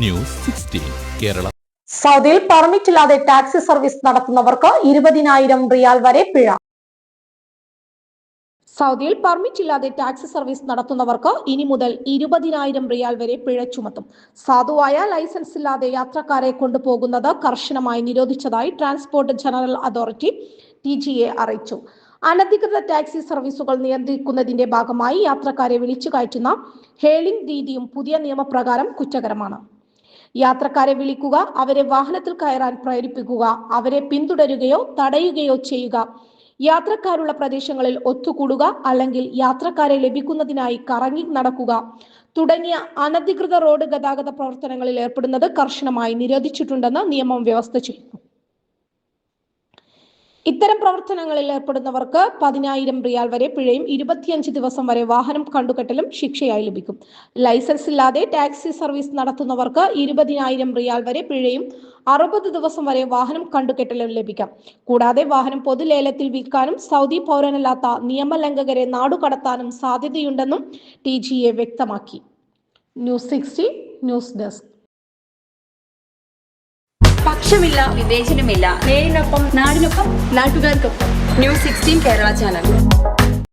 News 16 Kerala. സൗദിയിൽ പെർമിറ്റില്ലാതെ taxi service നടത്തുന്നവർക്ക് 20,000 റിയാൽ വരെ പിഴ. സൗദിയിൽ പെർമിറ്റില്ലാതെ ടാക്സി സർവീസ് നടത്തുന്നവർക്ക് ഇനി മുതൽ 20,000 റിയാൽ വരെ പിഴ ചുമത്തും. സാധുവായ ലൈസൻസ് ഇല്ലാതെ യാത്രക്കാരെ കൊണ്ടുപോകുന്നത് കർശനമായി നിരോധിച്ചതായി ട്രാൻസ്പോർട്ട് ജനറൽ അതോറിറ്റി TGA അറിയിച്ചു. അനധികൃത ടാക്സി സർവീസുകൾ നിയന്ത്രിക്കുന്നതിന്റെ ഭാഗമായി യാത്രക്കാരെ വിളിച്ചു കയറ്റുന്ന ഹെയിലിംഗ് രീതിയും പുതിയ നിയമപ്രകാരം കുറ്റകരമാണ്. യാത്രക്കാരെ വിളിക്കുക, അവരെ വാഹനത്തിൽ കയറാൻ പ്രേരിപ്പിക്കുക, അവരെ പിന്തുടരുകയോ തടയുകയോ ചെയ്യുക, യാത്രക്കാരുള്ള പ്രദേശങ്ങളിൽ ഒത്തുകൂടുക അല്ലെങ്കിൽ യാത്രക്കാരെ ലഭിക്കുന്നതിനായി കറങ്ങി നടക്കുക തുടങ്ങിയ അനധികൃത റോഡ് ഗതാഗത പ്രവർത്തനങ്ങളിൽ ഏർപ്പെടുന്നത് കർശനമായി നിരോധിച്ചിട്ടുണ്ടെന്ന് നിയമം വ്യവസ്ഥ ചെയ്യുന്നു. ഇത്തരം പ്രവർത്തനങ്ങളിൽ ഏർപ്പെടുന്നവർക്ക് 10,000 റിയാൽ വരെ പിഴയും 25 ദിവസം വരെ വാഹനം കണ്ടുകെട്ടലും ശിക്ഷയായി ലഭിക്കും. ലൈസൻസ് ഇല്ലാതെ ടാക്സി സർവീസ് നടത്തുന്നവർക്ക് 20,000 റിയാൽ വരെ പിഴയും 60 ദിവസം വരെ വാഹനം കണ്ടുകെട്ടലും ലഭിക്കാം. കൂടാതെ വാഹനം പൊതുലേലത്തിൽ വിൽക്കാനും സൗദി പൗരനല്ലാത്ത നിയമലംഘകരെ നാടുകടത്താനും സാധ്യതയുണ്ടെന്നും TGA വ്യക്തമാക്കി. News 16 news desk. പക്ഷമില്ല, വിവേചനമില്ല. നേരിനൊപ്പം, നാടിനൊപ്പം, നാട്ടുകാർക്കൊപ്പം. News 16 Kerala channel.